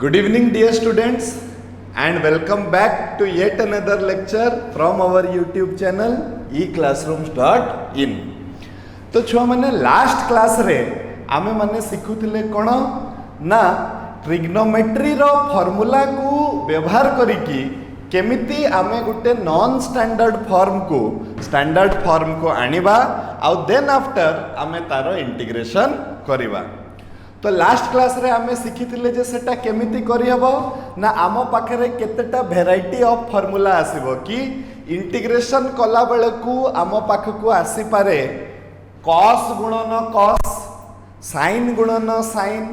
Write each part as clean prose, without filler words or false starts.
Good evening, dear students, and welcome back to yet another lecture from our YouTube channel eClassrooms.in. तो छुआ मैंने last class रे आमे माने सिखुथिले कोन ना ट्रिग्नोमेट्री रो फॉर्मूला को व्यवहार करिकी केमिति आमे गुटे नॉन स्टैंडर्ड फॉर्म को आनिबा आउ देन आफ्टर आमे तारो इंटीग्रेशन करिबा। तो लास्ट क्लास रे आमे सिखिथिले जे सेटा केमिति करिहबो ना आमो पाखरे केतेटा भेराइटी ऑफ फॉर्मूला आसीबो कि इंटीग्रेशन कला बेले को आमो पाखकु आसी पारे cos गुणन cos, sin गुणन sin,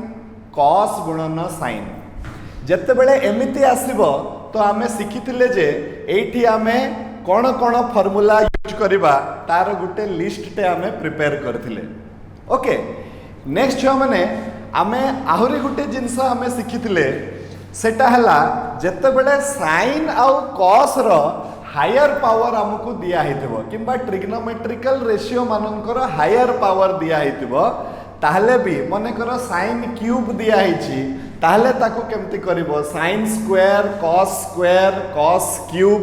cos गुणन sin। जेते बेले एमिति आसीबो तो आमे सिखिथिले जे एठी आमे कोन कोन फॉर्मूला यूज करिबा तार गुटे लिस्ट टे आमे प्रिपेयर करथिले। ओके, नेक्स्ट छो माने आमे आहुरी गुटे जिनस आमे सिखिथिले सेटा हला जेते बेले sin आउ cos रो हायर पावर आमको दिया हितबो किंबा ट्रिग्नोमेट्रिकल रेशियो मानकर हायर पावर दिया हितबो ताहले भी मने करो sin क्यूब दिया हिची ताहले ताको केमति करिवो sin स्क्वायर cos क्यूब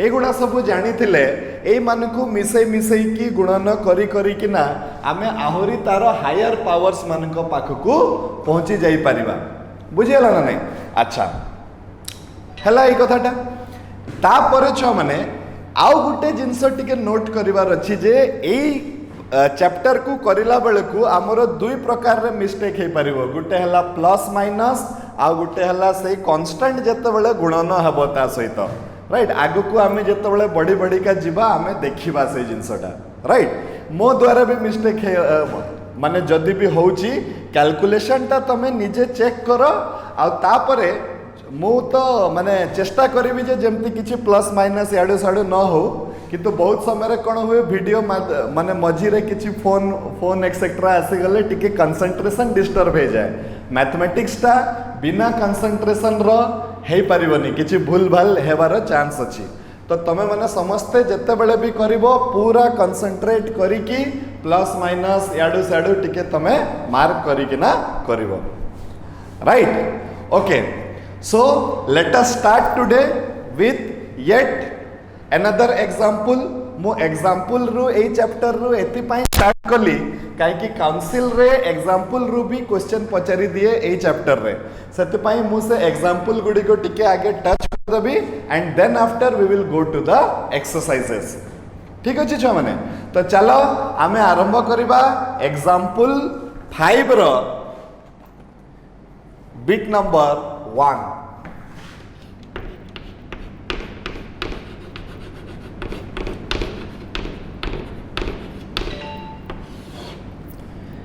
एगुड़ा सब जानी थिले एई मानकु मिसई की गुणन करी किना आमे आहुरी तारो हायर पावर्स मानक पाखकु पहुंची जाई परिबा। बुझियला ना नहीं? अच्छा हला ए कथाटा तापर छ माने आउ गुटे जिंस टिके नोट करिवार अछि जे एई चैप्टर को करिला बेलकु हमरो दुई प्रकार रे मिस्टेक हे परिबो। गुटे हला प्लस माइनस आ गुटे हला सेई कांस्टेंट जते बेले गुणन हबो ता सहित, राइट। आगु को आमे जते बेले बड़ी का जीवा आमे देखिबा से जिंसटा, राइट। मो द्वारा भी मिस्टेक हे माने जदी भी होउची कैलकुलेशन ता तमे निजे चेक करो आ तापरे मु तो माने चेष्टा करिवि जे जेमति किछि प्लस माइनस याडू साडू न हो, किंतु बहुत समय कोन हुए वीडियो माने मझी रे किछि फोन एक्सेट्रा आसी गले टिके कंसंट्रेशन डिस्टर्ब हे जाए। मैथमेटिक्स ता बिना कंसंट्रेशन रो हे परिबनी, किछि भूल भाल हेबार चांस अछि। तो तमे माने समस्ते जते बेले भी करिवो पूरा कंसंट्रेट करिकी प्लस माइनस याडू साडू टिके तमे मार्क करिकी ना करिवो, right. Okay, so let us start today with yet another example। मो एग्जांपल रु ए चैप्टर रु एति पई स्टार्ट कली काई कि काउंसिल रे एग्जांपल रु भी क्वेश्चन पचारि दिए ए चैप्टर रे, सेति पई मु से एग्जांपल गुडी को टिके आगे टच कर देबी and then after we will go to the exercises. ठीक अछि छ माने? तो चलो आमे आरंभ करिबा एग्जांपल 5 रो bit number 1।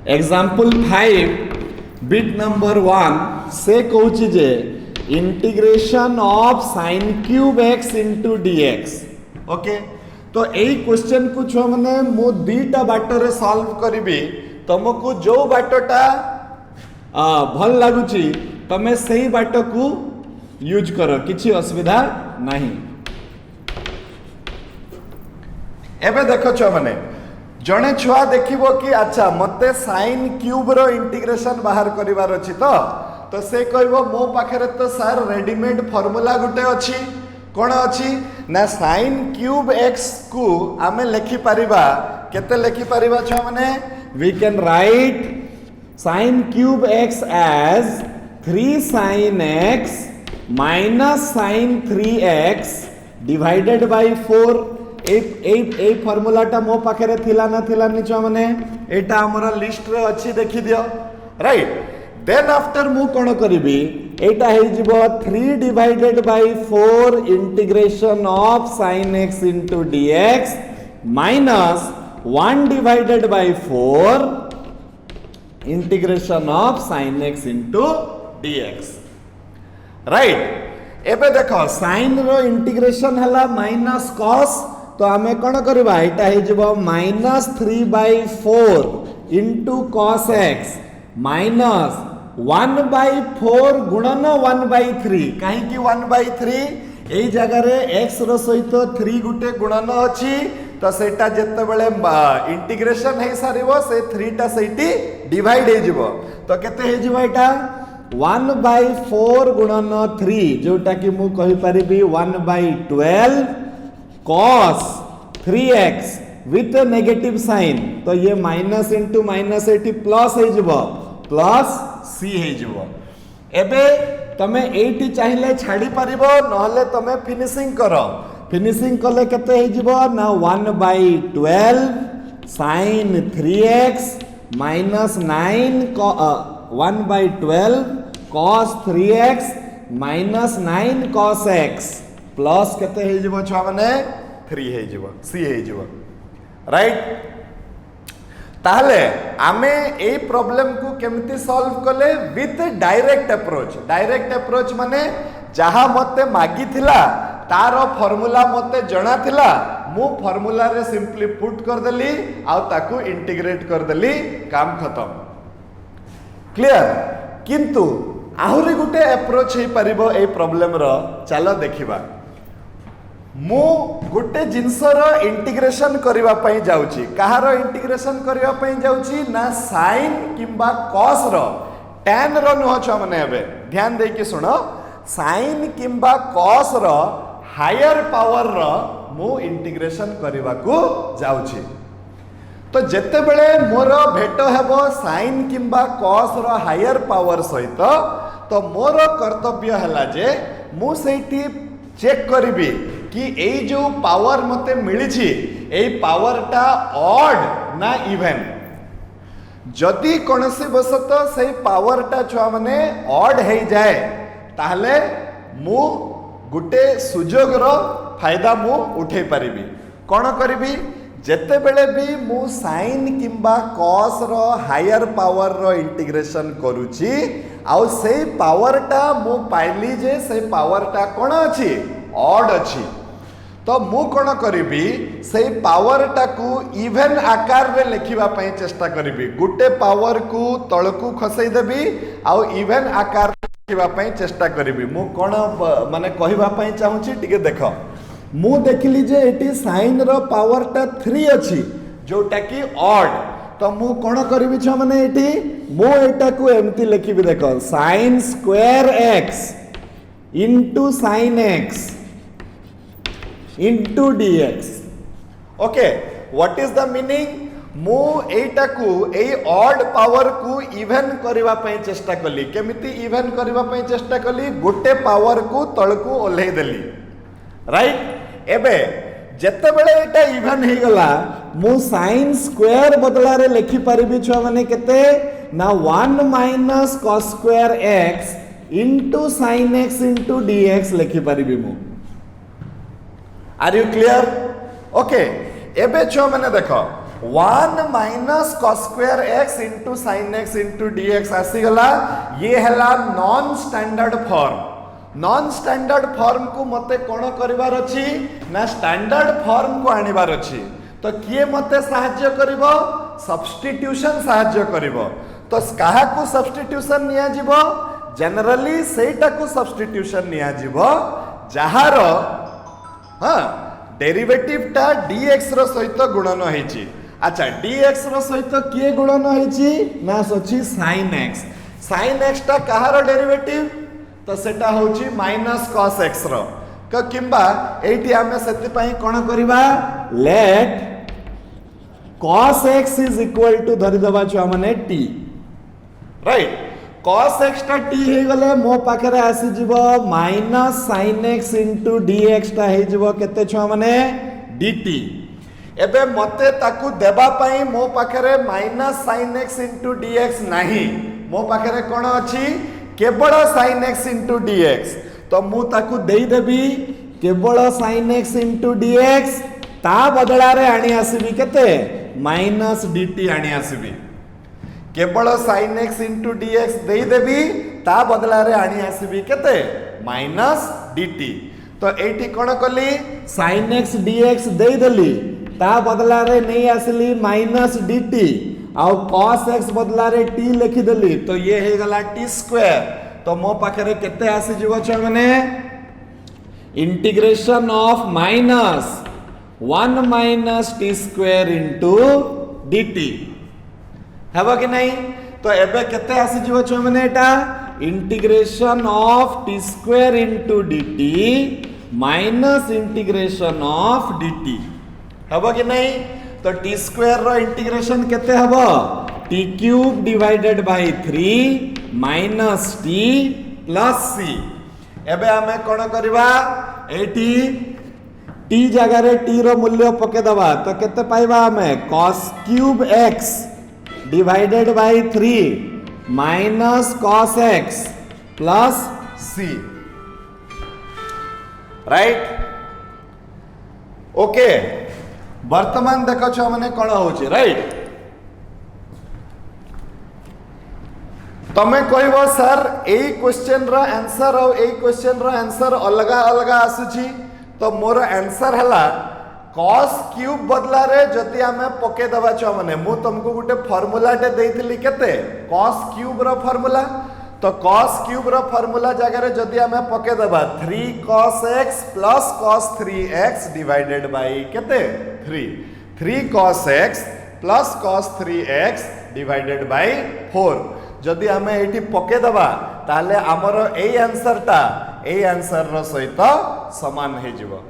Example 5 bit number 1 से कहूँ जे integration of sin cube x into dx। Okay, तो यही क्वेश्चन को छो माने मु दीटा बाटर सॉल्व करिबी, तुमको जो बाटटा भल लागुची तमे सही बाट को यूज करो, किछि असुविधा नहीं। एबे देखो छो माने जणे छुआ देखिबो कि अच्छा मते sin क्यूब रो इंटीग्रेशन बाहर करिवार अछि तो से कहबो मो पाखरे तो सर रेडीमेड फार्मूला गुटे अछि। कोन अछि ना sin क्यूब x को आमे लिखि परिबा, केते लिखि परिबा छ माने we can write sin cube x as 3 sin x minus sin 3x divided by 4। ए फार्मूलाटा मो पाखरे थिला ना थिला निचो माने एटा हमर लिस्ट रे अछि देखि दियो, राइट। देन आफ्टर मु कोन करिबी एटा हे जिवो 3 divided by 4 integration of sin x into dx minus 1 divided by 4 integration of sin x into dx, right. एबे देखो sin रो इंटीग्रेशन हला माइनस cos, तो आमे कोन करबा एटा हे जबो -3/4 इनटू cos x माइनस 1/4 गुणन 1/3। काहे कि 1/3 एई जगह रे x रो सहित 3 गुटे गुणन अछि, तो सेटा जत्ते बेले इंटीग्रेशन हे सारिबो से 3 टा सेठी डिवाइड हे जिवो, तो केते हे जिवो एटा 1/4 गुणन 3 जोटा कि मु कहि परिबी 1/12 cos 3x with negative sine तो ये माइनस इंटू माइनस एटी प्लस हो जिवो प्लस सी हो जिवो एबे तमे एटी चाहिए छाड़ी परिबो नहले तमे फिनिशिंग करो फिनिशिंग कले केते हो जिवो ना 1/12 sin 3x minus 9 1/12 cos 3x minus 9 cos x plus केते हो जिवो छुआ माने 3 हो जिवो सी हो जिवो राइट ताहले आमे ए प्रॉब्लम को केमती सॉल्व कले विथ डायरेक्ट अप्रोच माने जहा मते मागी थिला तारो फार्मूला मते जणा थिला मु फार्मूला रे सिंपली पुट कर देली आ ताकू इंटीग्रेट कर देली काम खत्म क्लियर किंतु आहुरी गुटे अप्रोच हे परिबो ए प्रॉब्लम रो चलो देखिबा मु गोटे जिनसर इंटीग्रेशन करबा पई जाउची कहार इंटीग्रेशन करबा पई जाउची ना साइन किंबा कॉस रो tan रो नुह छ माने एबे ध्यान दे के सुनो साइन किंबा कॉस रो हायर पावर रो मु इंटीग्रेशन करबा को जाउची तो जेते बेले मोर भेट हेबो साइन किंबा कॉस रो हायर पावर सहित तो मोर कर्तव्य हला जे मु सेठी चेक करिबी कि ए जो पावर मते मिली ए पावर टा ऑड ना इवन जदि कोनसी बसत से पावर टा छुआ माने ऑड हे जाए ताहले मु गुटे सुजोग रो फायदा मु उठे परिबी कोन करिबी जेते बेले भी मु साइन किंबा कॉस रो हायर पावर रो इंटीग्रेशन करूची आउ से पावर टा मु पाइली जे से पावर टा कोन अछि ऑड अछि तो मु कोन करिबी से पावर टाकू इवन आकार रे लिखिबा पई चेष्टा करिबी गुटे पावर को तळकू खसई देबी आउ इवन आकार लिखिबा पई चेष्टा करिबी मु कोन माने कहिबा पई चाहूची टिके देखो मु देखली जे एटी साइन रो पावर टा 3 अछि जोटा की ऑड तो मु कोन करिबी छ माने एटी मु एटा को एमती लिखिबी देखो sin square x into sin x into dx okay what is the meaning मु एटा को ए ऑड पावर को इवन करबा पई चेष्टा कली केमिति इवन करबा पई चेष्टा कली गोटे पावर को तळकू ओल्हे देली राइट एबे जेते बेले एटा इवन हे गला मु sin स्क्वायर बदला रे लिखि परिबी छ माने केते ना 1 minus cos square x into sin x into dx लिखि परिबी मु आर यू क्लियर ओके एबे छो माने देखो 1 minus cos square x into sin x into dx आसी गला ये हला नॉन स्टैंडर्ड फॉर्म को मते कोन करिवार अछि ना स्टैंडर्ड फॉर्म को आनिबार अछि तो किए मते सहाय्य करिवो सब्स्टिट्यूशन सहाय्य करिवो तो काहा को सब्स्टिट्यूशन निया जिवो जनरली सेटा को सब्स्टिट्यूशन निया जिवो जहार हाँ डेरिवेटिव टा dx रो सहित गुणन होईची अच्छा dx रो सहित किए गुणन होईची ना सची sin x टा कहार डेरिवेटिव तो सेटा होची माइनस cos x रो किंबा एठी हमें सेति पई कोन करबा let cos x is equal to धरि दबा छ माने t राइट cos x टा t हे गले मो पाखरे आसी जिवो minus sin x into dx टा हे जिवो केते छ माने dt एबे मते ताकू देबा पई मो पाखरे minus sin x into dx नाही मो पाखरे कोन अछि केवल sin x into dx तो मु ताकू देई देबी केवल sin x into dx ता बदला रे आनी आसीबी केते माइनस dt आनी आसीबी केवल sin x into dx देई देबी ता बदला रे आनी आसीबी केते माइनस dt तो एठी कोन कली sin x dx देई देली ता बदला रे नहीं आसली माइनस dt आउ cos x बदला रे t लिखि देली तो ये हे गला t स्क्वायर तो मो पाखरे केते आसी जिवो छ माने integration of minus 1 minus t square into dt हेबो कि नहीं तो एबे केते आसी जिवो छ माने एटा integration of T square into dt minus integration of dt हबो कि नहीं। तो टी स्क्वायर रो इंटीग्रेशन केते हबो T cube divided by 3 minus T plus C. एबे हमें कोन करबा एटी टी जगह रे टी रो मूल्य पके दबा तो केते पाइबा हमें cos cube x divided by 3 minus cos x plus c right. Okay वर्तमान देखो छ माने कोन होची राइट। तमे कहबो सर एई क्वेश्चन रो आंसर और एई क्वेश्चन रो आंसर अलग अलग आसुची तो मोर आंसर हला cos क्यूब बदला रे जति हमें पके दबा छ माने मु तुमको गुटे फार्मूला टे देइथिली केते cos क्यूब रो फार्मूला। तो cos क्यूब रो फार्मूला जगह रे जति हमें पके दबा 3 cos x plus cos 3x divided by केते 3 cos x plus cos 3x divided by 4 जदि हमें एठी पके दबा ताले हमर एई आंसर रो सहित समान हे जिवो।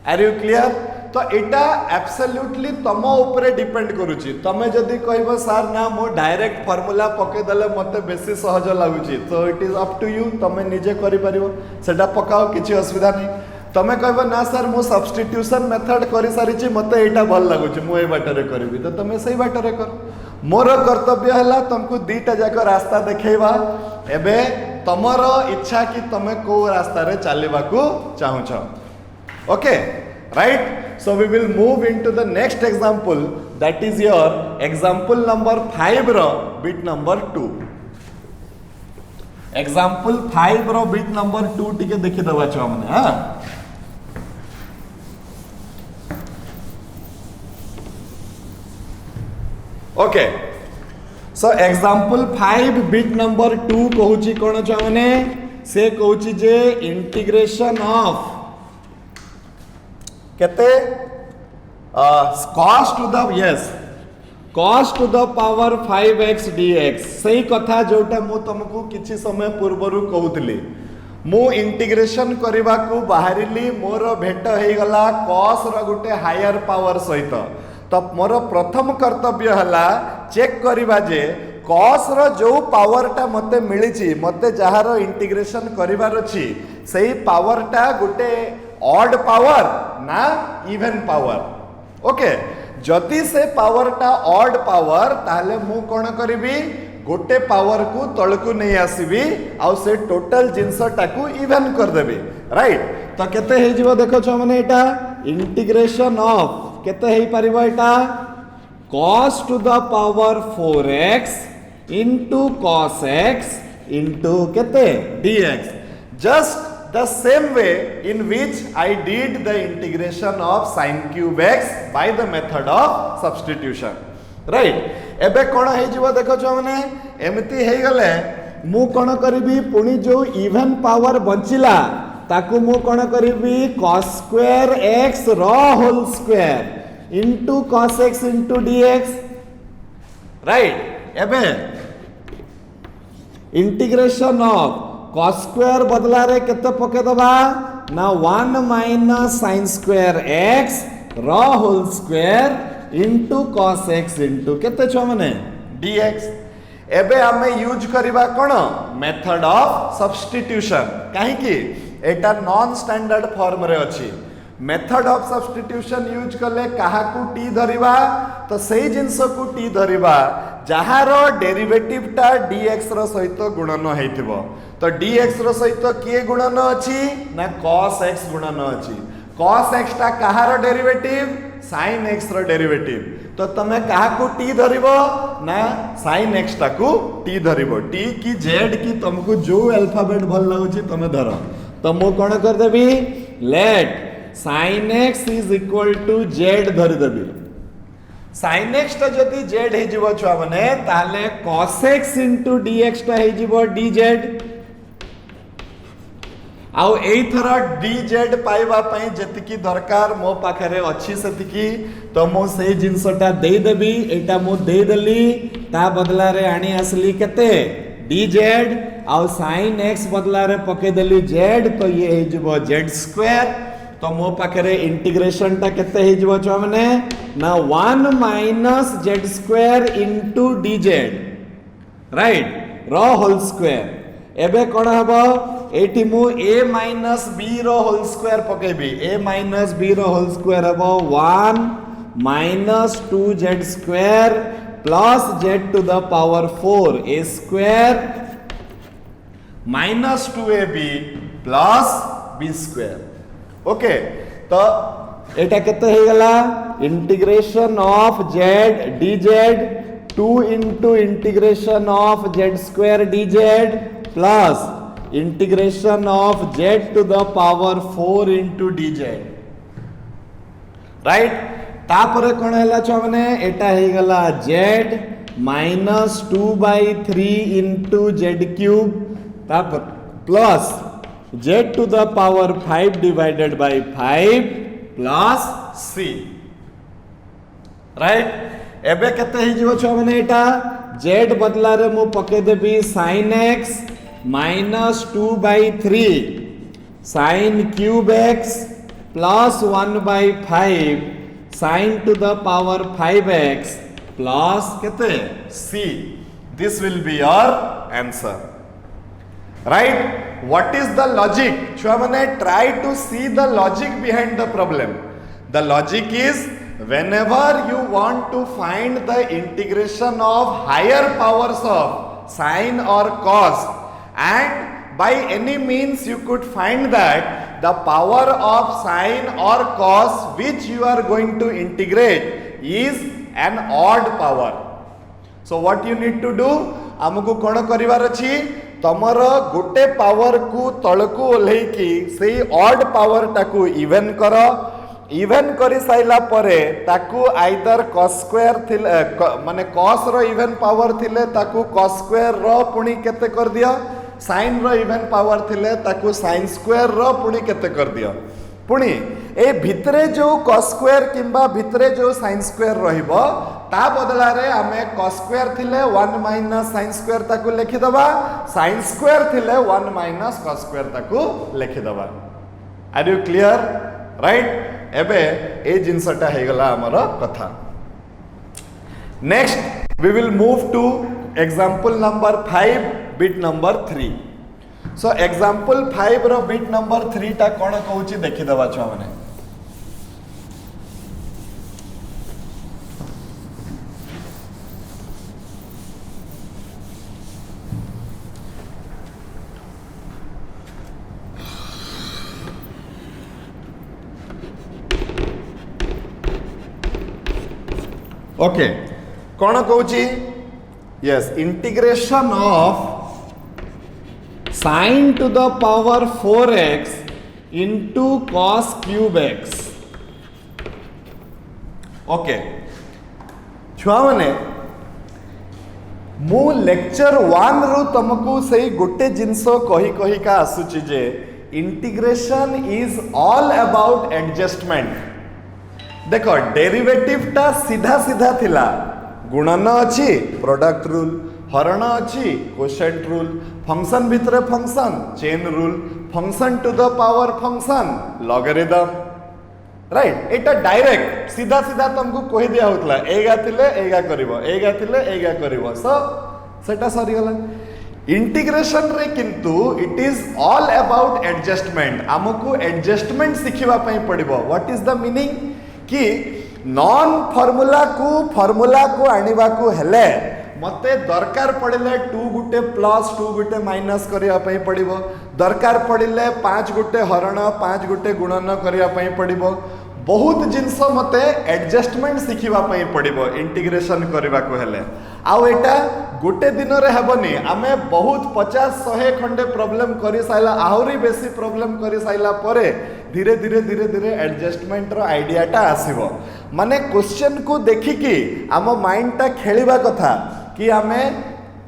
Are you clear. तो एटा एब्सोल्युटली तम ऊपर डिपेंड करूची। तमे जदि कहबो सर ना मो डायरेक्ट फार्मूला पके दले मते बेसी सहज लागुची तो it is up to you तमे निजे करि परिबो सेटा पकाओ किछि असुविधा नहीं। तमे कहबो ना सर मो सब्स्टिट्यूशन मेथड करि सारिची मते एटा भल लागुची मु ए बाटरे करबी तो तमे सही बाटरे कर। मोर कर्तव्य है तुमको दीटा जाक रास्ता देखेबा एबे तमर इच्छा कि तमे को रास्ता रे चलबा को चाहू छ। Okay right. So we will move into the next example that is your example number 5 रो बिट नंबर 2। एग्जांपल 5 रो बिट नंबर 2 टिके देखि दबा छ हमने। हां okay so example 5 bit number 2 कहूची कोन छ माने से कहूची जे इंटीग्रेशन ऑफ केते cos to the power 5x dx सही कथा जोटा मु तुमको किछि समय पूर्वरु कहउतली मु इंटीग्रेशन करबा को बाहरिली मोर भेट हे गला cos रो गुटे हायर पावर सहित। तो मोर प्रथम कर्तव्य हला चेक करिबा जे cos रो जो पावर टा मते मिलिची मते जहारो इंटीग्रेशन करिवार अछि सेही पावर टा गुटे ऑड पावर ना इवन पावर। ओके जति से पावर टा ऑड पावर ताले मु कोन करिबी गोटे पावर को तळकु नै आसीबी आ से टोटल जिंसटा को इवन कर देबी राइट। तो केते हे जिवो देखो छ माने एटा इंटीग्रेशन ऑफ केते हे परिबो एटा cos to the power 4x into cos x into केते dx just the same way in which I did the integration of sin cube x by the method of substitution right। एबे कोन हे जिवो देखो छ माने एमती हे गले मु कोन करबी पुनी जो इवन पावर बंचिला ताकू मु कोन करबी cos स्क्वायर x रो whole square into cos x into dx right. एबे इंटीग्रेशन ऑफ cos स्क्वायर बदला रे केते पके दबा ना 1 माइनस sin स्क्वायर x रो whole square into cos x into केते छ माने dx। एबे हमें यूज करिबा कोन मेथड ऑफ सब्स्टिट्यूशन काहे कि एटा नॉन स्टैंडर्ड फॉर्म रे अछि। मेथड ऑफ सब्स्टिट्यूशन यूज कले काहा को टी धरिबा तो सही जिंस को टी धरिबा जहारो डेरिवेटिव टा dx रो सहित गुणन हेतिबो। तो dx रो सहित के गुणन अछि ना cos x गुणन अछि। cos x टा काहारो डेरिवेटिव sin x रो डेरिवेटिव। तो तमे काहा को टी धरिबो ना sin x टा को टी धरिबो t की z की तुमको जो अल्फाबेट भल लागुची तमे धरो। तो मु कोन कर देबी late sin x is equal to z धरि देबी। sin x टा जदि z हे जिवो छुआ माने ताले cos x into dx टा हे जिवो dz आउ एई थरा dz पाइबा पई जतिकी दरकार मो पाखरे अछि सतिकी तो मो सेही जिंसटा देई देबी। एटा मो देई देली ता बदला रे आनी असली केते dz आउ sin x बदला रे पके देली z तो ये हे जबो z स्क्वायर तो मो पाखरे इंटीग्रेशन टा केते हे जबो छ माने ना 1 minus z square into dz right रो होल स्क्वायर एबे कोन हबो एटी मु a माइनस b रो होल स्क्वायर पकेबी a माइनस b रो होल स्क्वायर हबो 1 minus 2z square plus z to the power 4 a square minus 2ab plus b square okay तो एटा केते हे गला integration of z dz 2 into integration of z square dz plus integration of z to the power 4 into dz right तापरे कोन हैला छ माने एटा हे गला z minus 2 by 3 into z cube तापर plus z to the power 5 divided by 5 plus c right एबे केते हे जिवो छ माने एटा z बदला रे मु पके देबी sin x minus 2 by 3 sin cube x plus 1 by 5 sin to the power 5x plus केते c this will be your answer right what is the logic छुआ माने try to see the logic behind the problem the logic is whenever you want to find the integration of higher powers of sine or cos and by any means you could find that the power of sine or cos which you are going to integrate is an odd power so what you need to do हमको कोन करिवार अछि तमर गोटे power को तळकू ओल्हेई की सेही odd power टाकू even करो इवन करी साइला परे ताकू आइदर cos स्क्वायर थिले माने cos रो इवन पावर थिले ताकू cos स्क्वायर रो पुणी केते कर दियो sin रो इवन पावर थिले ताकू sin स्क्वायर रो पुणी केते कर दियो पुणी ए भितरे जो cos स्क्वायर किंबा भितरे जो sin स्क्वायर रहिबो ता बदला रे हमें cos स्क्वायर थिले 1 माइनस sin स्क्वायर ताकू लिखि दबा sin स्क्वायर थिले 1 माइनस cos स्क्वायर ताकू लिखि दबा आर यू क्लियर राइट एबे ए जिनसटा हे गला हमर कथा next we will move to example number 5 bit number 3 so example 5 रो बिट नंबर 3 टा कोन कहूची देखि दबा छ माने ओके कौन कहूची yes integration of sine to the power 4x into cos cube x okay छुआ माने मु लेक्चर 1 रु तुमको सही गोटे जिंस कही कही का आसुची जे integration is all about adjustment देखो डेरिवेटिव टा सीधा सीधा थिला गुणन अछि प्रोडक्ट रूल हरण अछि कोशेंट रूल फंक्शन भितरे function chain rule function to the power function logarithm right एटा डायरेक्ट सीधा सीधा तुमको कहि दिया होतला एगा थिले एगा करिवो एगा थिले एगा करिवो सो सेटा सरी गला इंटीग्रेशन रे किंतु it is all about adjustment हमको एडजस्टमेंट सिखिबा पई पड़िबो व्हाट इज द मीनिंग कि नॉन फॉर्मूला को आनिबा को हेले मते दरकार पड़िले 2 गुटे प्लस 2 गुटे माइनस करिया पई पड़िबो दरकार पड़िले 5 गुटे हरण 5 गुटे गुणन करिया पई पड़िबो बहुत जिनस मते एडजस्टमेंट सिखिबा पई पड़िबो इंटीग्रेशन करिबा को हेले आउ एटा गोटे दिन रे हेबनी आमे बहुत 50-100 खंडे प्रॉब्लम करि साइला आहुरी बेसी प्रॉब्लम करि साइला परे धीरे धीरे एडजस्टमेंट रो आइडिया टा आसीबो माने क्वेश्चन को देखि कि आम माइंड टा खेलिबा कथा कि आमे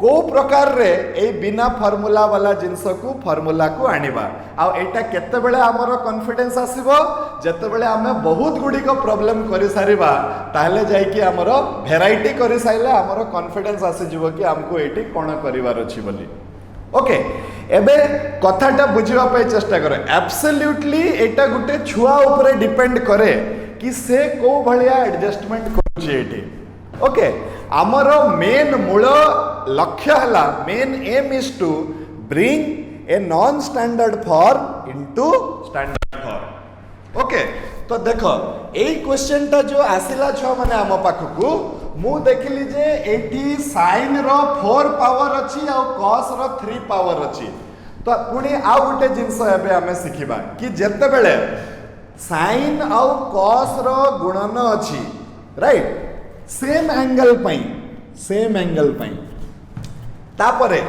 को प्रकार रे ए बिना फार्मूला वाला जिंस को फार्मूला को आनिबा आ एटा केते बेले हमरो कॉन्फिडेंस आसीबो जते बेले आमे बहुत गुडी को प्रॉब्लम करि सारिबा ताहले जाय कि हमरो वेराइटी करि साइले हमरो कॉन्फिडेंस आसी जिवो कि हमको एटी कोन करिवार अछि बोली ओके एबे कथाटा बुझिबा पई चेष्टा करो एब्सोल्युटली एटा गुटे छुआ ऊपर डिपेंड करे कि से को भलिया एडजस्टमेंट करूची एठी ओके आमर मेन मूल लक्ष्य हला main aim is to bring a non standard form into standard form okay तो देखो एई क्वेश्चन टा जो आसिला छ माने आम पाखकू मु देखिली जे एठी साइन रो 4 पावर अछि आ cos रो 3 पावर अछि तो पुणी आ गुटे जिंस एबे हमें सिखिबा कि जत्ते बेले साइन आ cos रो गुणन अछि राइट सेम एंगल पई तापरे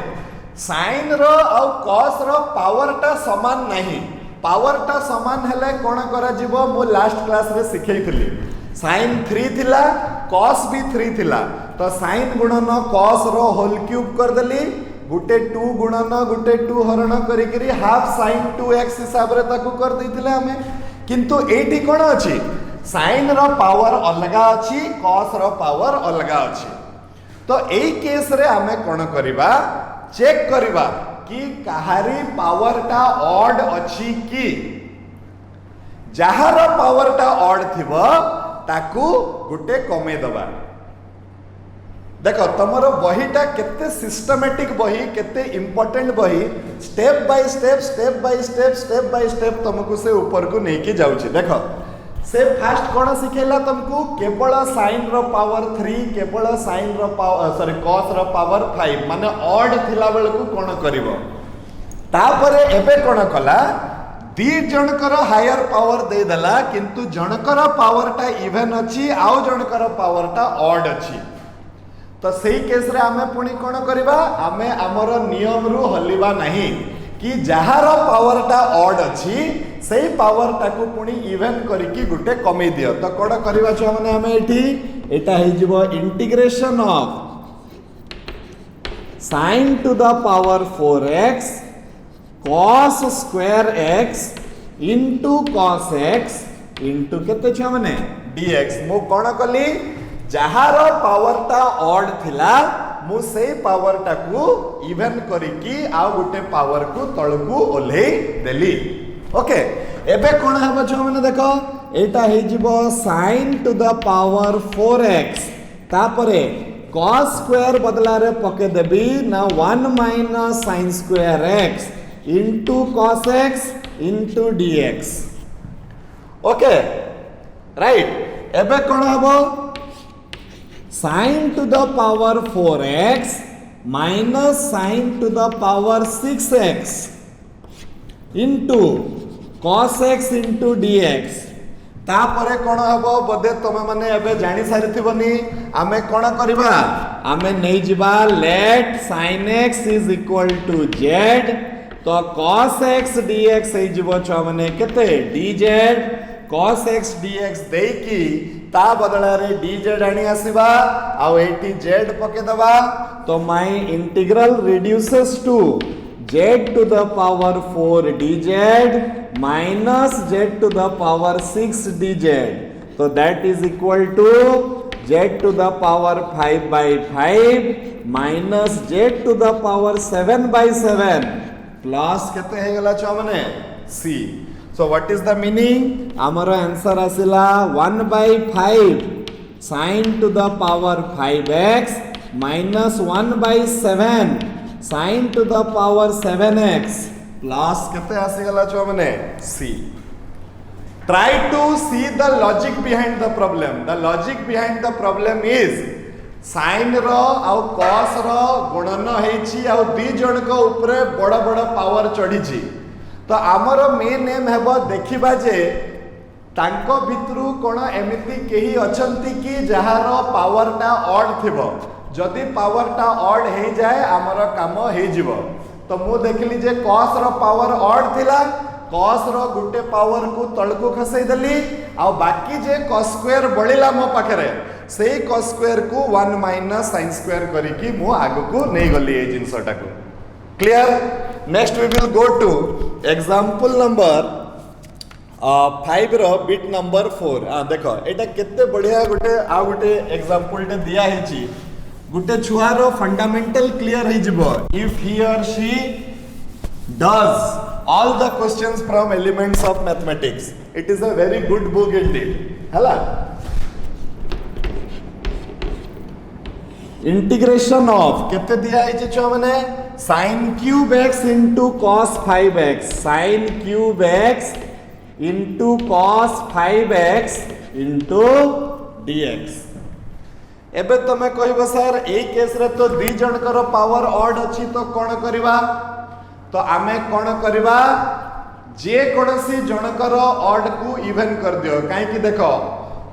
साइन रो आ cos रो पावर टा समान नहीं पावर टा समान हेले कोन करा जीवो मु लास्ट क्लास रे सिखैथिली साइन 3 थिला cos भी 3 थिला तो साइन गुणन cos रो होल क्यूब कर देली गुटे 2 गुणन गुटे 2 हरण करी करी हाफ साइन 2x हिसाब रे ताकू कर दैथिले हमें किंतु एठी कोन अछि साइन रो पावर अलगा अछि cos रो पावर अलगा अछि तो एई केस रे हमें कोन करिबा चेक करिबा कि कहारी पावर टा ऑड अछि कि जहार पावर टा ऑड थिबो ताकू गुटे कमे दबा देखो तमरो बहीटा केते सिस्टमैटिक बही केते इंपोर्टेंट बही स्टेप बाय स्टेप तुमको से ऊपर को नहीं के जाउछि देखो से फास्ट कोन सिखेला तुमको केवल साइन रो पावर 3 केवल साइन रो पावर cos रो पावर 5 माने ऑड थिला बेल को कोन करिवो तापरे एबे कोन कला दी जनकर हायर पावर दे दला किंतु जनकर पावर टा इवन अछि आउ जनकर पावर टा ऑड अछि तो सही केस रे हमें पुणी कोन करबा हमें हमर नियम रु हलिबा नहीं कि जहार पावर टा ऑड अछि सही पावर टा को पुणी इवन करिकि गुटे कमी दियो तो कोड करबा छ माने हमें एठी एटा हे जिवो integration of sin to the power 4x cos square x into cos x into केते छ माने dx मु कोन कली जहार पावर टा ऑड थिला मु से पावर टा को इवन करिकि आ गुटे पावर को तळकू ओल्हे देली ओके एबे कोन हबो छ माने देखो एटा हे जिवो sin to the power 4x तापरे cos square बदला रे पके देबी ना 1 minus sin square x into cos x into dx okay right एबे कोन हबो sin to the power 4x minus sin to the power 6x into cos x into dx तापरे कोन हबो बदे तमे माने एबे जानि सारिथिबनी आमे कोन करबा आमे नै जिबा late sin x is equal to z तो cos x dx हे जिवो छ माने केते dz cos x dx देई की ता बदला रे dz आनी आसीबा आ एटी z पके दबा तो my integral reduces to z to the power 4 dz minus z to the power 6 dz so that is equal to z to the power 5 by 5 minus z to the power 7 by 7 plus केते हे गला छ माने c so what is the meaning amara answer asila 1 by 5 sin to the power 5x minus 1 by 7 sin to the power 7x plus केते आसी गला छ माने c try to see the logic behind the problem the logic behind the problem is sin row uh cos रो गुणन हेछि आ दि जण को ऊपर बड़ बड़ पावर चढ़ी छी तो आमर मेन एम हेबो देखिबा जे तांको भितरु कोन एमिति केही अछंती कि जहार पावर टा ऑड थिबो जदि पावर टा ऑड हे जाए आमर काम हे जिवो तो मु देखली जे cos रो पावर ऑड थिला cos रो गुटे पावर को तळको खसै देली आ बाकी जे cos स्क्वायर बळिला मो पाखरे सेही cos स्क्वायर को 1 माइनस sin स्क्वायर करिकि मु आगु को नै गली ए जिंसटा को clear next we will go to example number 5 रो बिट नंबर 4 देखो एटा केते बढ़िया गोटे आ गोटे एग्जांपल टे दिया हेची गुटे छुआर फंडामेंटल क्लियर हो जिवो इफ ही और she does all the questions from elements of mathematics. It is a very good book indeed. Hala. Integration of केते दिया है छुआ माने sin cube x into cos 5x sin cube x into cos 5x into dx. एबे तमे कहबो sir ए case रे तो दी जनकर पावर ऑड अछि तो कोन करबा तो आमे कौन करवा जे कोनसी जनकर ऑड को इवन कर दियो काहे कि देखो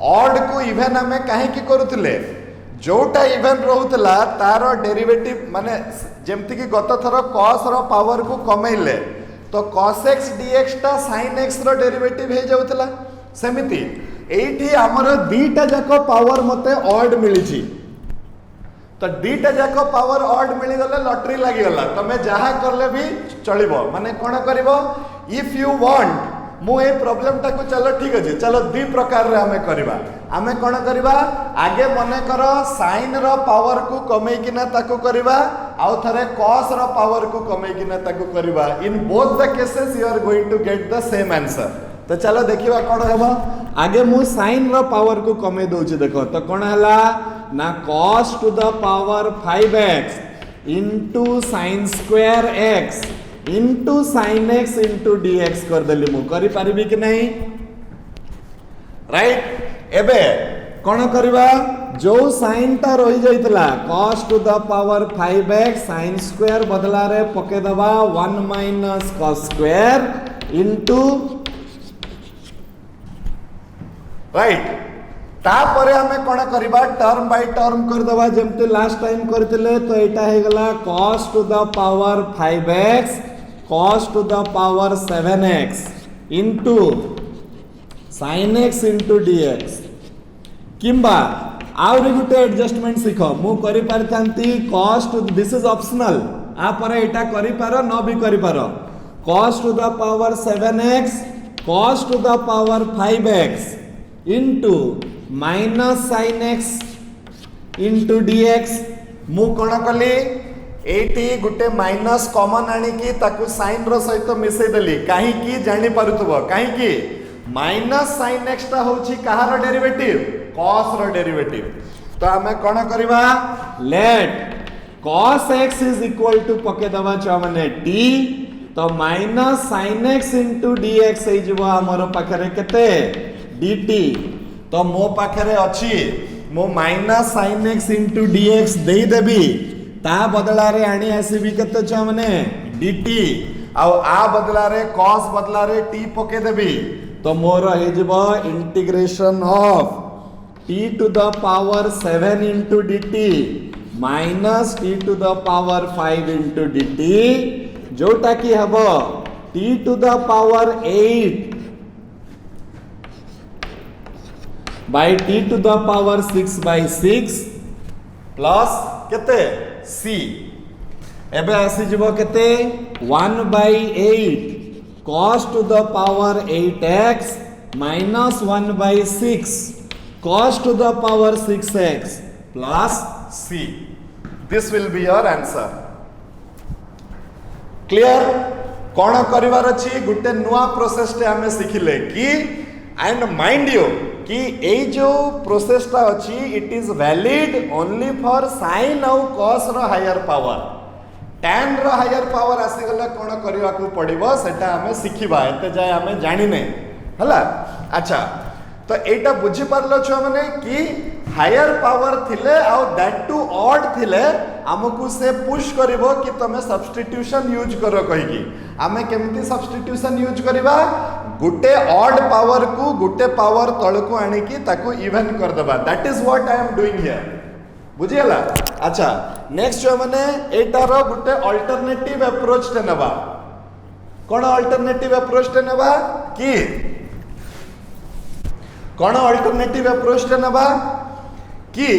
ऑड को इवन आमे काहे कि करूतिले जोटा इवन रहउतला तार डेरिवेटिव माने जेमति कि गत थर cos रो पावर को कमेइले तो cos x dx ता sin x रो डेरिवेटिव हे जाउतला सेमिति एठी हमर दीटा जाको पावर मते ऑड मिलिछि तो दीटा जाक पावर ऑड मिली गले लॉटरी लागि गला तमे जहा करले भी चलिबो माने कोन करबो इफ यू वांट मु ए प्रॉब्लम टा को चलो ठीक अछि चलो दी प्रकार रे हमें करबा हमें कोन करबा आगे मने करो sin रो पावर को कमे किना ताको करबा आउ थरे cos रो पावर को कमे किना ताको करबा in both the cases you are going to get the same answer तो चलो देखिबा कोन हेबो आगे मु sin रो पावर को कमे दोछि देखो तो कोन हला ना cos to the power 5x into sin square x into sin x into dx कर देली मु करि पारिबी कि नहीं राइट एबे कोन करबा जो sin ता रहि जाइतला cos to the power 5x sin square बदला रे पके दबा 1 minus cos square into right तापरे हमें कोन करबा टर्म बाय टर्म कर दबा जेमते लास्ट टाइम करथिले तो एटा हे गला cos to the power 5x cos to the power 7x into sin x into dx किंबा आउरी गुटे एडजस्टमेंट सिखो मु करि परथांती cos to this is optional आ परे एटा करि पारो न भी करि पारो cos to the power 7x cos to the power 5x into minus sin x into dx मु कोन कली एटी गुटे माइनस कॉमन आनी की ताकू sin रो सहित मिसै देली काहे की जानि पारुतबो काहे की माइनस sin x ता होची कहार डेरिवेटिव cos रो डेरिवेटिव तो हमें कोन करबा let cos x is equal to पके दबा छ माने t तो minus sin x into dx हे जबो हमर पाखरे केते dt तो मो पाखरे अछि मो minus sin x into dx देई देबी ता बदला रे आनी आसीबी केते छ माने dt आ बदला रे cos बदला रे t पके देबी तो मोर हे जबो integration of t to the power 7 into dt minus t to the power 5 into dt जोटा की हबो t to the power 8 by t to the power 6 by 6 plus केते c एबे आसी जबो केते 1 by 8 cos to the power 8x minus 1 by 6 cos to the power 6x plus c this will be your answer clear कोन करिवार अछि गुटे नुवा प्रोसेस टे हमें सिखिले कि एंड माइंड यू कि ए जो प्रोसेस ता अछि it is valid only for sin और cos रो हायर पावर tan रो हायर पावर आसी गले कोन करिवा को पड़िबो सेटा हमें सिखिबा एते जाय हमें जानि नै हला अच्छा तो एटा बुझी परलो छ माने कि हायर पावर थिले आ दैट टू ऑड थिले हमकु से पुश करिवो कि तमे सब्स्टिट्यूशन यूज करो कहिकी आमे केमती सब्स्टिट्यूशन यूज करिबा गुटे ऑड पावर को गुटे पावर तळको आनी की ताको इवन कर देबा that is what I am doing here बुझियला अच्छा नेक्स्ट जो माने एटारो गुटे अल्टरनेटिव अप्रोच ते नबा कोन अल्टरनेटिव अप्रोच ते नबा कि कोन अल्टरनेटिव अप्रोच ते नबा कि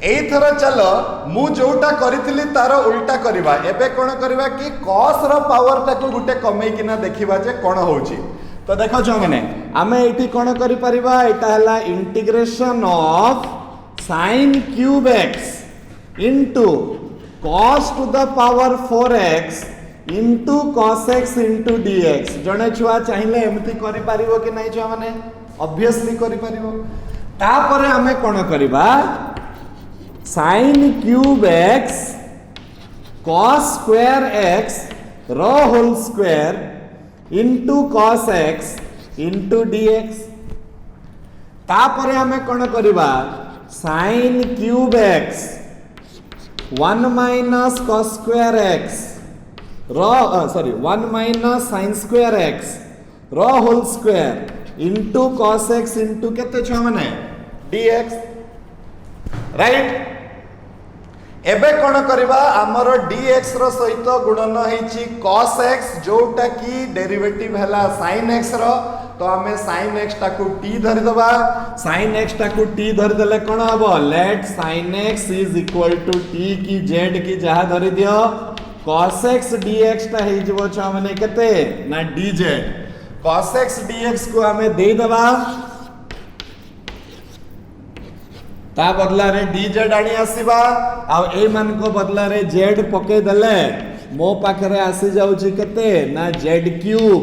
एई थरा चलो मु जोटा करिथिली तार उल्टा करबा एबे कोन करबा कि cos रो पावर ताको गुटे कमै किना देखिबा जे कोन होउची तो देखो छ माने आमे एठी कोन करि परिबा एटा हला integration of sin cube x into cos to the power 4x into cos x into dx। जड़े छुआ चाहिए एमती करि पारिबो कि नहीं छुआ माने ऑब्वियसली करि पारिबो। तापरे हमें कोन करिबा sin cube x cos square x रो whole square into cos x into dx। तापरे हमें कोन करिबा sin cube x 1 minus cos square x रो 1 माइनस sin स्क्वायर x रो whole square into cos x into केते छ माने dx। राइट एबे कोन करबा हमर dx रो सहित गुणन हेची cos x जोटा की डेरिवेटिव हला sin x रो। तो हमें sin x टाकू t धरि दबा। sin x टाकू t धरि देले कोन हबो let sin x is equal to t की z की जहा धरि दियो cos x dx ता हे जबो छ माने केते ना dz। cos x dx को हमें दे दबा ता बदला रे dz आनी आसीबा आ ए मान को बदला रे z पके देले मो पाखरे आसी जाउ छी केते ना z cube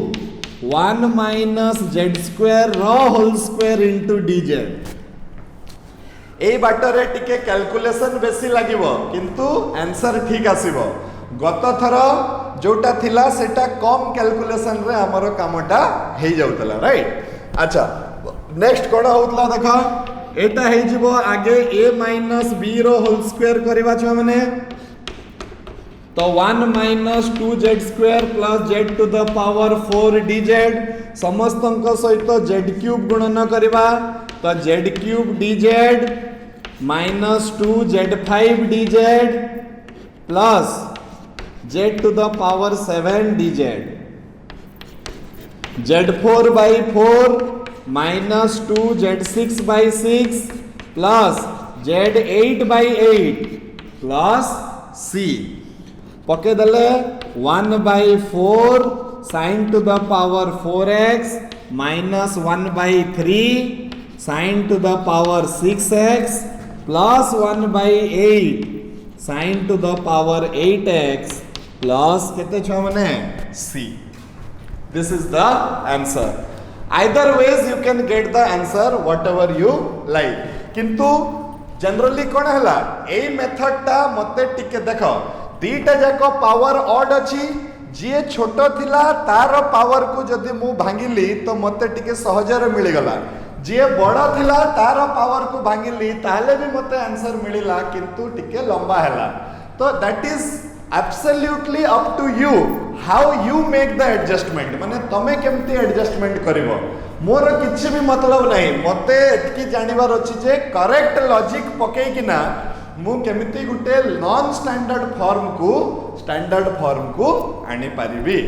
1 minus z square रो होल स्क्वायर इनटू dz। ए बाटरे टिके कैलकुलेशन बेसी लागिवो किंतु आंसर ठीक आसीबो। गत थर जोटा थिला सेटा कम कैलकुलेशन रे हमरो कामटा हे जाउतला। राइट अच्छा नेक्स्ट कोन होतला देखो एटा हे जिवो आगे a माइनस b रो होल स्क्वायर करबा छ माने तो 1 minus 2z square plus z to the power 4 dz समस्तंक सहित z क्यूब गुणन करबा तो z cube dz minus 2z5 dz plus z to the power 7 dz z4 by 4 minus 2z6 by 6 plus z8 by 8 plus c पके दले 1 by 4 sin to the power 4x minus 1 by 3 sin to the power 6x plus 1 by 8 sin to the power 8x plus केते छ माने c। This is the answer. either ways you can get the answer whatever you like किंतु generally कोन हला a method टा मते टिके देखो दीटा जाको पावर ऑड अछि जे छोटो थिला तार पावर को जदी मु भांगिली तो मते टिके सहजरे मिली गला जे बड़ा थिला तार पावर को भांगिली ताले भी मते आंसर मिलिला किंतु टिके लंबा हला। तो that is absolutely up to you how you make the adjustment माने तमे केमती एडजस्टमेंट करिवो मोर किछि भी मतलब नहीं मते एतकी जानिबार अछि जे करेक्ट लॉजिक पके किना मु केमिति गुटे नॉन स्टैंडर्ड फॉर्म को आनी पारिबी।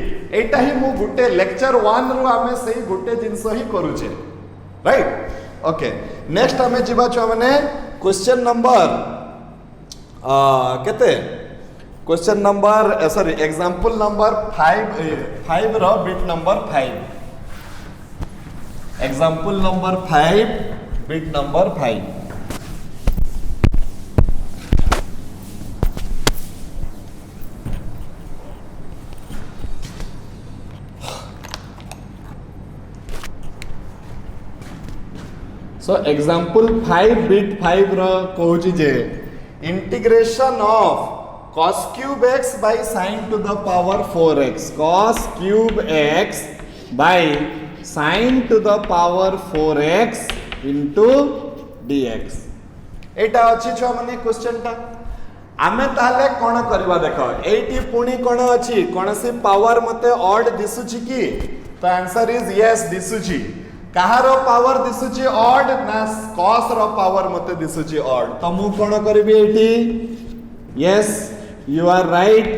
एटा ही मु गुटे लेक्चर 1 रु आमे सही गुटे जिंस ही करूचे। राइट ओके नेक्स्ट आमे जिबा छ माने क्वेश्चन नंबर केते question number sorry example number 5 रो bit number 5 example number 5 bit number 5। So example 5 bit 5 रो कहूची जे integration of cos cube x by sin to the power 4x cos cube x by sin to the power 4x into dx एटा अछि छ माने question टा आमे ताले कोन करबा देखो एटी पुणी कोन अछि कोनसी पावर मते ऑड दिसुछि की तो आंसर इज यस दिसुछि। कहारो पावर दिसुछि ऑड ना cos रो पावर मते दिसुछि ऑड तो मु कोन करबी एटी yes you are right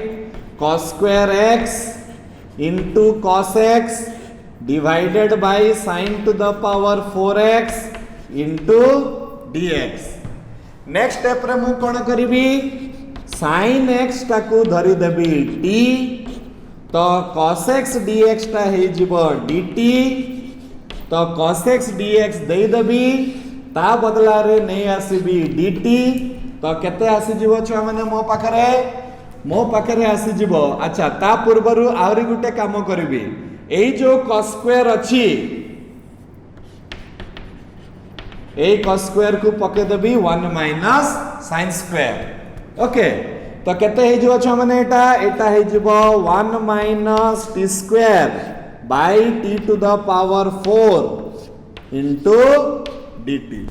cos square x into cos x divided by sin to the power 4x into dx। Next step रे मु कोन करिवि sin x टाकू धरि देबी t तो cos x dx टा हे जिवो dt तो cos x dx दे देबी ता बदला रे नै आसीबी dt तो केते आसी जीवो छुआ माने मो पाखरे आसी जीवो। अच्छा ता पूर्वरु आउरी गुटे काम करबी एई जो cos स्क्वायर अछि ए cos स्क्वायर को पके देबी 1 माइनस sin स्क्वायर। ओके तो केते हे जो छ माने एटा हे जीवो 1 minus t square by t to the power 4 into dt।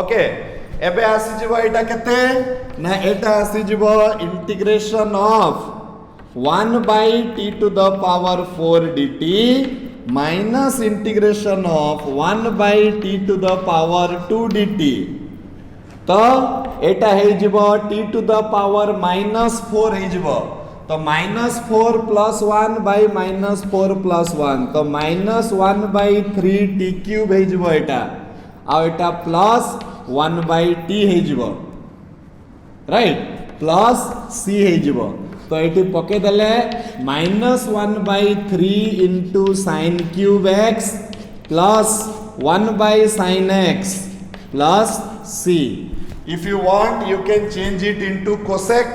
Okay एबे आसी जीवो एटा केते ना एटा आसी जीवो integration of 1 by t to the power 4 dt minus integration of 1 by t to the power 2 dt। तो एटा है जीवो t to the power -4 है जीवो। तो -4 plus 1 by -4 plus 1 तो -1 by 3 t cube है जीवो एटा आ एटा प्लस 1 by t है जीवो राइट प्लस c है जीवो। तो ये पके देले -1 by 3 into sin cube x plus 1 by sin x plus c। If you want you can change it into cosec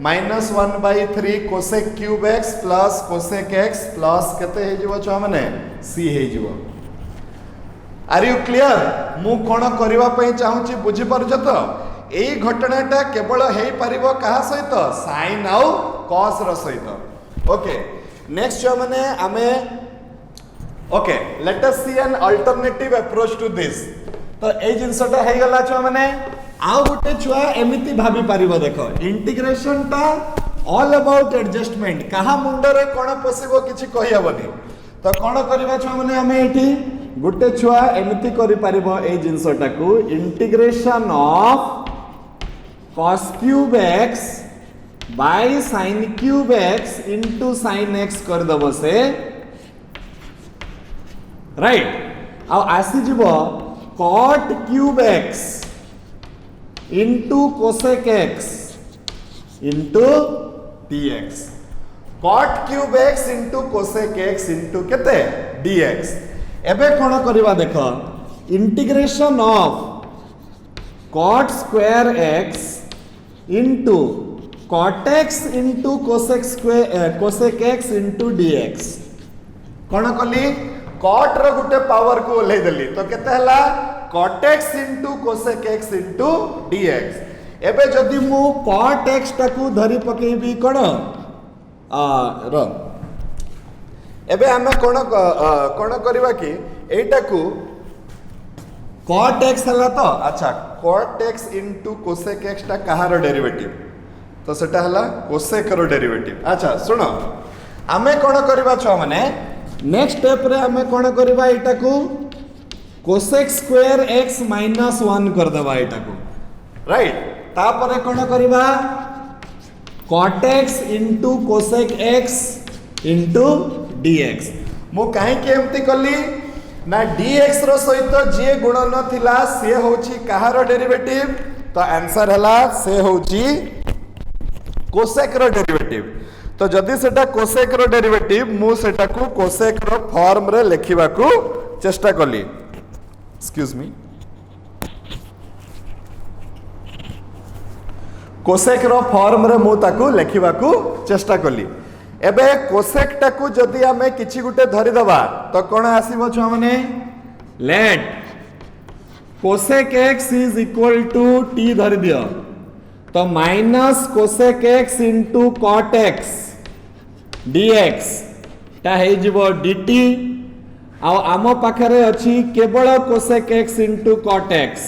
-1 by 3 cosec cube x plus cosec x plus केते हे जीवो छ माने c हे जीवो। आर यू क्लियर मु कोन करबा पई चाहू छी बुझी परछ तो एई घटनाटा केवल हेई परिबो कहा सहित sin आउ cos र सहित। ओके नेक्स्ट जो माने आमे okay let us see an alternative approach to this. तो एई जिंसटा हे गला छ माने आउ गुटे छुआ एमिति भाबी परिबो देखो इंटीग्रेशन टा ऑल अबाउट एडजस्टमेंट कहा मुंड रे कोन पसिबो किछि कहि हबनी। तो कोन करबा छ माने आमे एठी गुटे छुआ एमिति करि परिबो एई जिंसटा को integration of cos cube x by sin cube x into sin x कर दबो से राइट आ आसी जीवो cot cube x into cosec x into dx cot cube x into cosec x into केते dx। एबे कोन करबा देखो integration of cot square x into cot x into cosec square cosec x into dx कोन कली cot रो गुटे power को ले देली तो केते हला cot x into cosec x into dx। एबे जदी मु cot x टाकू धरी पकेबी कोन रो एबे हमें कोन करबा कि एटाकू cot x हला तो अच्छा cot x into cosec x टा कहार डेरिवेटिव तो सेटा हला cosec रो डेरिवेटिव। अच्छा सुनो आमे कोन करबा छ माने नेक्स्ट स्टेप रे आमे कोन करबा एटा को cosec स्क्वायर x - 1 कर देबा एटा को राइट ता परे कोन करबा cot x into cosec x into dx। मु काहे के एम्ति कली ना dx रो सहित जे गुण नथिला से होची कहार डेरिवेटिव तो आंसर हला से होची cosec रो डेरिवेटिव। तो जदी सेटा cosec रो डेरिवेटिव मु सेटा को cosec रो फॉर्म रे लिखिबा को चेष्टा कली एक्सक्यूज मी cosec रो फॉर्म रे मु ताकू लिखिबा को चेष्टा कली। एबे cosec टाकू जदी आमे किछि गुटे धरि दबा तो कोन आसीबो छ माने let cosec x is equal to t धरि दियो तो minus cosec x into cot x dx ता हे जिवो dt आ आम पाखरे अछि केवल cosec x into cot x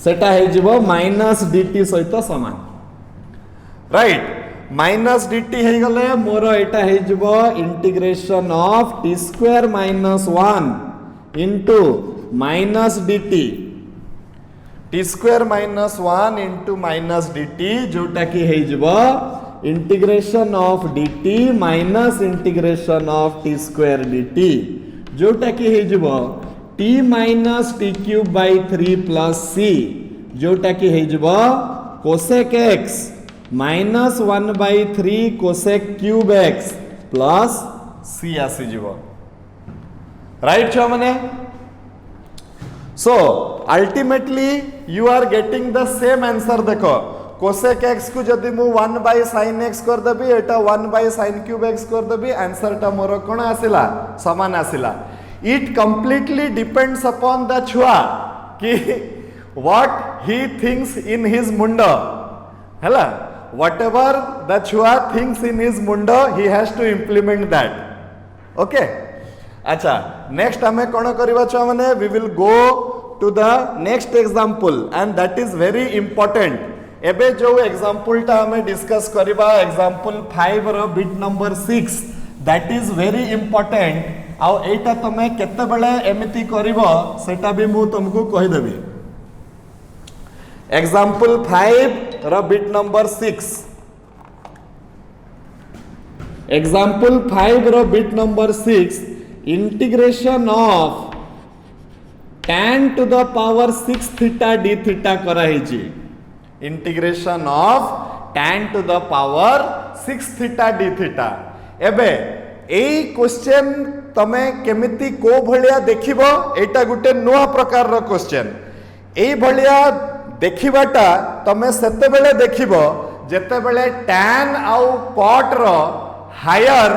सेटा हे जिवो माइनस dt सहित समान राइट माइनस dt हे गले मोर एटा हे जिवो integration of t square -1 into minus dt t square -1 into minus dt जोटा की हे जिवो integration of dt minus integration of t square dt जोटा की हे जिवो t minus t cube by 3 plus c जोटा की हे जिवो cosec x minus 1 by 3 cosec cube x plus c आसी जीवो राइट छ माने so ultimately you are getting the same answer. देखो कोसेक एक्स को जदि मु 1 बाय sin x कर देबी एटा 1 बाय sin क्यूब x कर देबी आंसर टा मोर कोन आसिला समान आसिला. It completely depends upon the छुआ कि what he thinks in his मुंडो हैला. whatever the छुआ thinks in his mundo he has to implement that. okay अच्छा next हमें कौन करिवा छुआ माने we will go to the next example and that is very important. एबे जो एग्जांपल टा हमें डिस्कस करिवा एग्जांपल 5 रो bit number 6 that is very important. आउ एटा तमे केते बेले एमिति करिवो सेटा भी मु तुमको कहि देबी. एग्जांपल 5 रो बिट नंबर 6 एग्जांपल 5 रो bit number 6 integration of tan to the power 6 theta d theta करा हिची. Integration of tan to the power 6 theta d theta. एबे एई क्वेश्चन तमे केमिति को भलिया देखिबो एटा गुटे नुवा प्रकार रो क्वेश्चन. एई भलिया देखिबाटा तमे सेते बेले देखिबो जेते बेले tan आउ cot रो हायर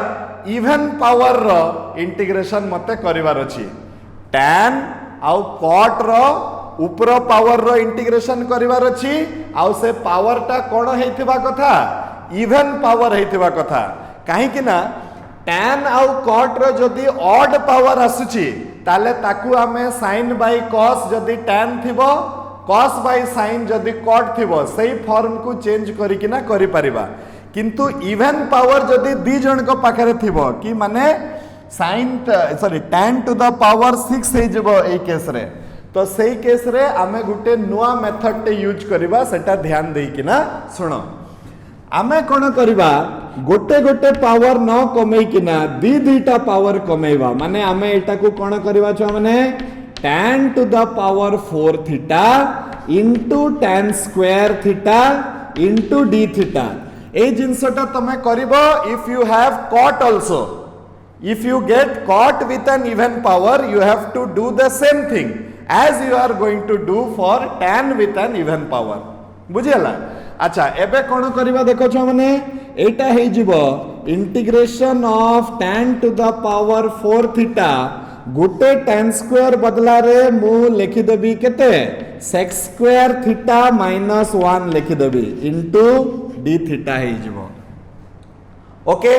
इवन पावर रो इंटीग्रेशन मते करिवार अछि. tan आउ cot रो ऊपर पावर रो इंटीग्रेशन करिवार अछि आउ से पावर टा कोन हेथिबा कथा इवन पावर हेथिबा कथा. काहे कि ना tan आउ cot रो जदी ऑड पावर आसुची ताले ताकू हमें sin बाय cos जदी tan थिबो cos बाय sin जदी cot थिबो सही फॉर्म को चेंज करी कि ना करि परिबा. किंतु इवन पावर जदी दी जण को पाखरे थिबो कि माने sin sorry tan to the power 6 हे जबो ए केस रे तो सही केस रे आमे गुटे नुआ मेथड टे यूज करिबा सेटा ध्यान देई कि ना सुनो. आमे कोन करिबा गोटे गोटे पावर न कमेई कि ना दी दीटा पावर कमेइबा. माने आमे एटा को कोन करिबा छ माने tan to the power 4 theta into tan square theta into d theta. ए जिंसटा तमे करिबो if you have cot also. If you get cot with an even power, you have to do the same thing as you are going to do for tan with an even power. बुझियला. अच्छा एबे कोन करिबा देखो छ माने एटा हे जिवो integration of tan to the power 4 theta गुटे tan स्क्वायर बदला रे मु लिखि देबी केते sec स्क्वायर थीटा माइनस 1 लिखि देबी इनटू d थीटा हे जिवो. ओके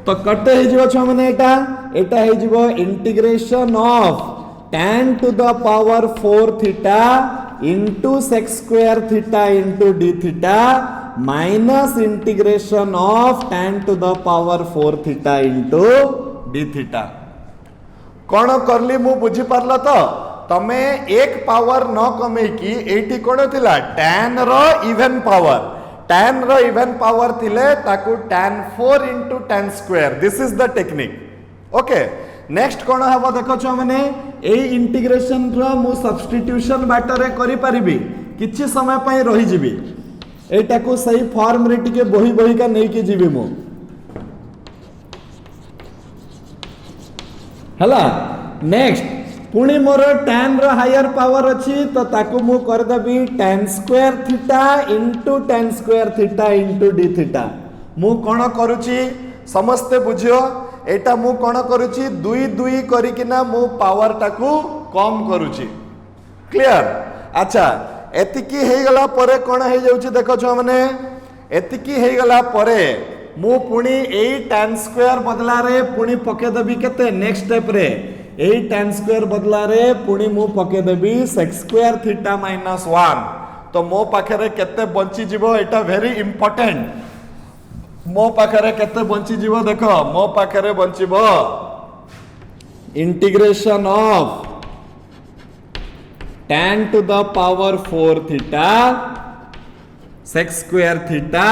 तो कटे हे जिवो छ माने एटा हे जिवो integration of tan to the power 4 theta into sec square theta into d theta minus integration of tan to the power 4 theta into d theta. कोन करली मु बुझी परला तो तमे एक पावर न कमे की एठी कोन थिला tan रो इवन पावर tan रो इवन पावर थिले ताकू tan 4 into tan square. This is the technique. Okay next कोन हबो देखो छ माने ए इंटीग्रेशन रो मु सब्स्टिट्यूशन बाटरे करि परिबी किछि समय पई रहि जिबी एटा को सही फॉर्म रे टिके बही बही का नै के जिबी मु हला. नेक्स्ट पुणी मोर tan रो हायर पावर अछि तो ताकू मु कर दबी tan square theta into tan square theta into d theta. मु कोन करूची समस्ते बुझियो एटा मु कोन करूची दुई दुई करी किना मु पावर टाकू कम करूची. क्लियर. अच्छा एतिकी हे गला परे कोन हे जाउची देखो छ माने एतिकी हे गला परे मु पुणी ए tan स्क्वायर बदला रे पुणी पके दबी केते नेक्स्ट स्टेप रे ए tan स्क्वायर बदला रे पुणी मु पके देबी sec स्क्वायर थीटा माइनस 1. तो मो पाखरे केते बंची जीवो एटा वेरी इंपोर्टेंट. मो पाखरे केते बंची जीवो देखो मो पाखरे बंचीबो integration of tan to the power 4 theta sec square theta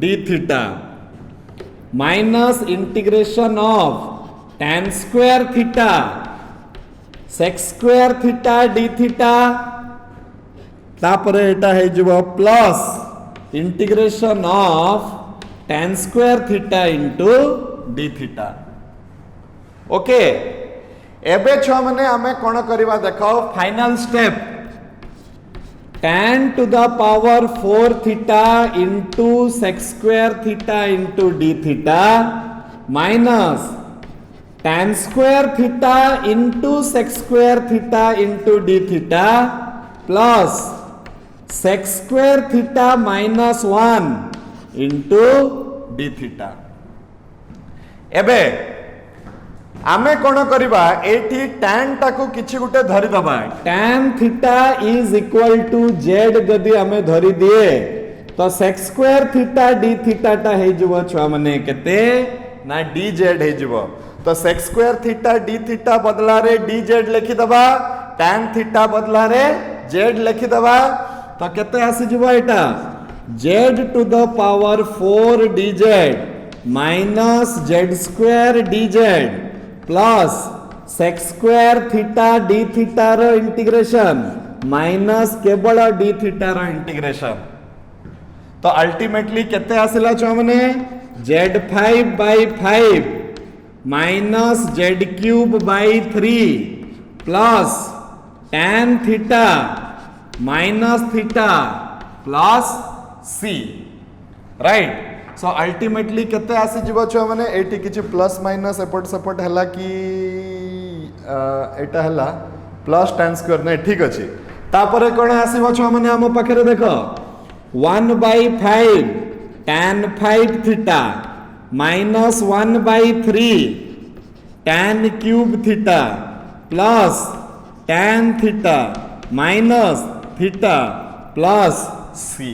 d theta minus integration of tan square theta sec square theta d theta तापरे एटा हे जबो plus integration of tan square theta into d theta. Okay एबे छुआ माने आमे कोन करबा देखो final step tan to the power 4 theta into sec square theta into d theta minus tan square theta into sec square theta into d theta plus sec square theta minus 1 into d theta एबे आमे कोन करबा एठी tan टाकू किछि गुटे धरि दबा tan theta is equal to z जदी आमे धरि दिए तो sec square theta d theta टा हे जबो छुआ माने केते ना dz हे जबो तो sec square theta d theta बदला रे dz लिखि दबा tan थीटा बदला रे z लिखि दबा तो केते आसी जबो एटा z to the power 4 dz minus z square dz plus sec square theta d theta रो इंटीग्रेशन माइनस केवल d थीटा रो इंटीग्रेशन तो अल्टीमेटली केते आसिला छ माने z5 by 5 minus z³ by 3 plus tan theta minus theta plus c right so ultimately केते आसी जीवो छ माने एटी किछि प्लस माइनस एपट सपोर्ट हला कि एटा हला प्लस tan स्क्वायर नै ठीक अछि तापरे कोन आसीबो छ माने हम पाखरे देखो 1 by 5 tan 5 theta minus 1 by 3 tan³ theta plus tan theta minus theta plus c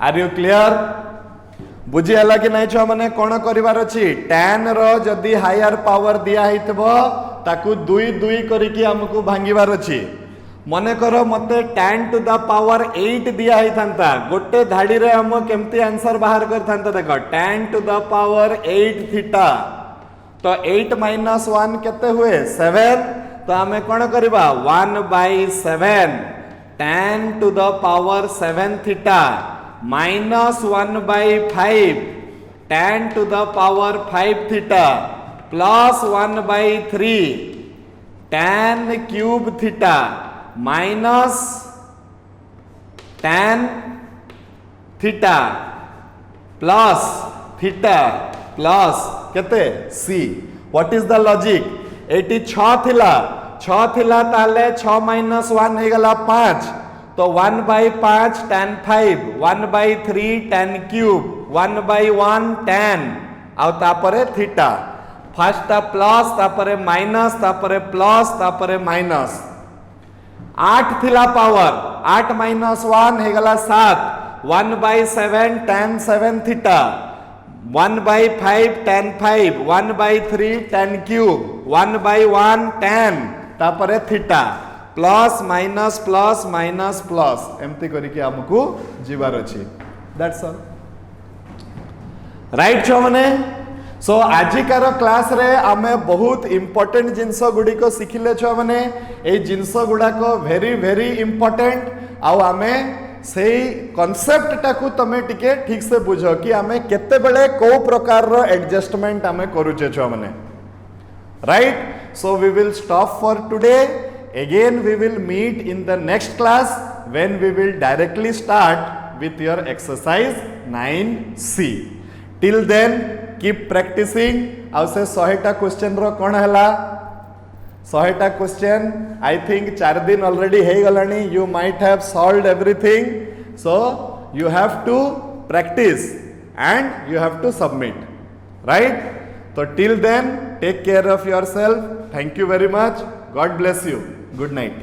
are you clear बुझी हला कि नहीं छुआ माने कोन करिवार अछि tan रो जदी हायर पावर दिया हितबो ताकू 2 2 करिकि हमकु भांगीवार अछि मने करो मते tan टू द पावर 8 दिया हिथांता गोटे धाडी रे हम केमती आंसर बाहर करथांता देखो tan to the power 8 theta तो 8 minus 1 केते हुए 7 तो हमें कोन करबा 1 by 7 tan to the power 7 theta minus 1 by 5 tan to the power 5 theta plus 1 by 3 tan³ theta minus tan theta plus theta plus केते c what is the logic eighty 6 थिला ताले 6 minus 1 हे गला 5 तो 1 by 5 tan 5 1 by 3 tan³ 1 by 1 tan आउ तापरे theta first plus तापरे minus तापरे plus तापरे माइनस 8 थिला पावर 8 minus 1 हे गला 7 1 by 7 tan 7 theta 1 by 5 tan 5 1 by 3 tan³ 1 by 1 tan तापरे थीटा प्लस माइनस एमती करके हमको जीवार अछि दैट्स ऑल राइट छो माने सो आजिकार क्लास रे आमे बहुत इंपोर्टेंट जिंस गुडी को सिखिले छो माने ए जिंस गुडा को वेरी वेरी इंपोर्टेंट आउ आमे सेही कांसेप्ट टाकू तमे टिके ठीक से बुझो कि आमे केते बेले को प्रकार रो एडजस्टमेंट आमे करूचे छो माने right so we will stop for today again we will meet in the next class when we will directly start with your exercise 9c till then keep practicing आउ से 100 टा क्वेश्चन रो कोन हला 100 टा क्वेश्चन आई थिंक 4 दिन already हे गलानी you might have solved everything so you have to practice and you have to submit, right? So till then, take care of yourself. Thank you very much. God bless you. Good night.